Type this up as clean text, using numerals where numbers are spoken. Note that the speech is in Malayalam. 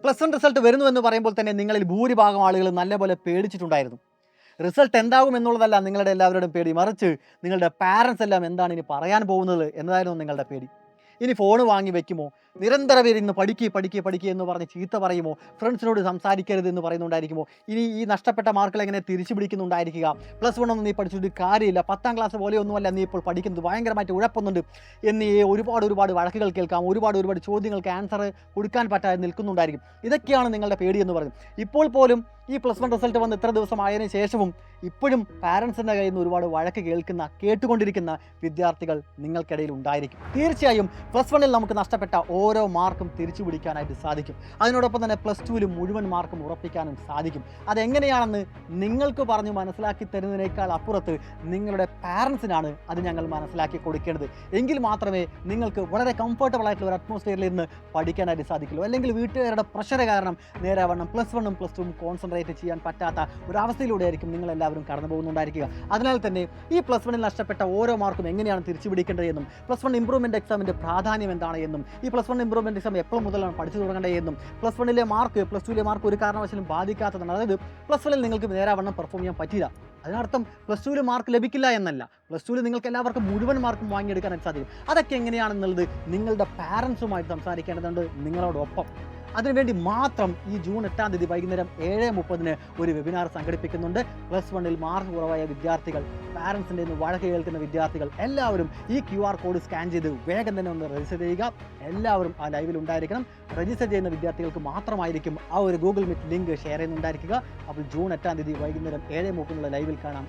പ്ലസ് വൺ റിസൾട്ട് വരുന്നു എന്ന് പറയുമ്പോൾ തന്നെ നിങ്ങളിൽ ഭൂരിഭാഗം ആളുകൾ നല്ലപോലെ പേടിച്ചിട്ടുണ്ടായിരുന്നു. റിസൾട്ട് എന്താകും എന്നുള്ളതല്ല നിങ്ങളുടെ എല്ലാവരുടെയും പേടി, മറിച്ച് നിങ്ങളുടെ പാരൻസ് എല്ലാം എന്താണ് ഇനി പറയാൻ പോകുന്നത് എന്നതായിരുന്നു നിങ്ങളുടെ പേടി. ഇനി ഫോൺ വാങ്ങി വെക്കുമോ, നിരന്തരം ഇരുന്ന് പഠിക്കുക എന്ന് പറഞ്ഞ് ചീത്ത പറയുമോ, ഫ്രണ്ട്സിനോട് സംസാരിക്കരുത് എന്ന് പറയുന്നുണ്ടായിരിക്കുമോ, ഇനി ഈ നഷ്ടപ്പെട്ട മാർക്കുകൾ എങ്ങനെ തിരിച്ചു പിടിക്കുന്നുണ്ടായിരിക്കുക, പ്ലസ് വൺ ഒന്നും നീ പഠിച്ചിട്ട് കാര്യമില്ല, 10ാം ക്ലാസ് പോലെയൊന്നുമല്ല നീ ഇപ്പോൾ പഠിക്കുന്നത്, ഭയങ്കരമായിട്ട് ഉഴപ്പുന്നുണ്ട് എന്നീ ഒരുപാട് വഴക്കുകൾ കേൾക്കാം, ഒരുപാട് ചോദ്യങ്ങൾക്ക് ആൻസർ കൊടുക്കാൻ പറ്റാതെ നിൽക്കുന്നുണ്ടായിരിക്കും. ഇതൊക്കെയാണ് നിങ്ങളുടെ പേടി എന്ന് പറയുന്നത്. ഇപ്പോൾ പോലും ഈ പ്ലസ് വൺ റിസൾട്ട് വന്ന് ഇത്ര ദിവസം ആയതിനു ശേഷവും ഇപ്പോഴും പാരൻസിൻ്റെ കയ്യിൽ നിന്ന് ഒരുപാട് വഴക്ക് കേട്ടുകൊണ്ടിരിക്കുന്ന വിദ്യാർത്ഥികൾ നിങ്ങൾക്കിടയിൽ ഉണ്ടായിരിക്കും. തീർച്ചയായും പ്ലസ് വണ്ണിൽ നമുക്ക് നഷ്ടപ്പെട്ട ഓരോ മാർക്കും തിരിച്ചു പിടിക്കാനായിട്ട് സാധിക്കും. അതിനോടൊപ്പം തന്നെ പ്ലസ് ടുവിലും മുഴുവൻ മാർക്കും ഉറപ്പിക്കാനും സാധിക്കും. അതെങ്ങനെയാണെന്ന് നിങ്ങൾക്ക് പറഞ്ഞ് മനസ്സിലാക്കി തരുന്നതിനേക്കാൾ അപ്പുറത്ത് നിങ്ങളുടെ പാരൻസിനാണ് അത് ഞങ്ങൾ മനസ്സിലാക്കി കൊടുക്കേണ്ടത്. എങ്കിൽ മാത്രമേ നിങ്ങൾക്ക് വളരെ കംഫർട്ടബിൾ ആയിട്ടുള്ള ഒരു അറ്റ്മോസ്ഫിയറിൽ ഇരുന്ന് പഠിക്കാനായിട്ട് സാധിക്കുള്ളൂ. അല്ലെങ്കിൽ വീട്ടുകാരുടെ പ്രഷർ കാരണം നേരാവണ്ണം പ്ലസ് വണ്ണും പ്ലസ് ടുവും കോൺസെൻട്രേറ്റ് ചെയ്യാൻ പറ്റാത്ത ഒരവസ്ഥയിലൂടെ ആയിരിക്കും നിങ്ങളെല്ലാവരും കടന്നു പോകുന്നുണ്ടായിരിക്കുക. അതിനാൽ തന്നെ ഈ പ്ലസ് വണ്ണിൽ നഷ്ടപ്പെട്ട ഓരോ മാർക്കും എങ്ങനെയാണ് തിരിച്ചു പിടിക്കേണ്ടത് എന്നും, പ്ലസ് വൺ ഇംപ്രൂവ്മെൻറ്റ് എക്സാമിൻ്റെ പ്രാധാന്യം എന്താണ് എന്നും, ഈ പ്ലസ് വൺ ഇംപ്രൂവ്മെൻറ്റ് എക്സാം എപ്പോൾ മുതലാണ് പഠിച്ചു തുടങ്ങേണ്ടത് എന്നും, പ്ലസ് വണ്ണിലെ മാർക്ക് പ്ലസ് ടുവിലെ മാർക്ക് ഒരു കാരണവശാലും ബാധിക്കാത്തതാണ്. അതായത് പ്ലസ് വണ്ണിൽ നിങ്ങൾക്ക് നേരാവണ്ണം പെർഫോം ചെയ്യാൻ പറ്റില്ല, അതിനർത്ഥം പ്ലസ് ടുവിൽ മാർക്ക് ലഭിക്കില്ല എന്നല്ല. പ്ലസ് ടുവിൽ നിങ്ങൾക്ക് എല്ലാവർക്കും മുഴുവൻ മാർക്കും വാങ്ങിയെടുക്കാനായിട്ട് സാധിക്കും. അതൊക്കെ എങ്ങനെയാണെന്നുള്ളത് നിങ്ങളുടെ പാരൻസുമായിട്ട് സംസാരിക്കേണ്ടതുണ്ട് നിങ്ങളോടൊപ്പം. അതിനുവേണ്ടി മാത്രം ഈ ജൂൺ 8-ാം തീയതി വൈകുന്നേരം 7:30 ഒരു വെബിനാർ സംഘടിപ്പിക്കുന്നുണ്ട്. പ്ലസ് വണ്ണിൽ മാർക്ക് കുറവായ വിദ്യാർത്ഥികൾ, പാരൻസിൻ്റെ നിന്ന് വഴക്ക് കേൾക്കുന്ന വിദ്യാർത്ഥികൾ എല്ലാവരും ഈ QR കോഡ് സ്കാൻ ചെയ്ത് വേഗം തന്നെ ഒന്ന് രജിസ്റ്റർ ചെയ്യുക. എല്ലാവരും ആ ലൈവിൽ ഉണ്ടായിരിക്കണം. രജിസ്റ്റർ ചെയ്യുന്ന വിദ്യാർത്ഥികൾക്ക് മാത്രമായിരിക്കും ആ ഒരു ഗൂഗിൾ മീറ്റ് ലിങ്ക് ഷെയർ ചെയ്യുന്നുണ്ടായിരിക്കുക. അപ്പോൾ ജൂൺ 8-ാം തീയതി വൈകുന്നേരം 7:30 ലൈവിൽ കാണാം.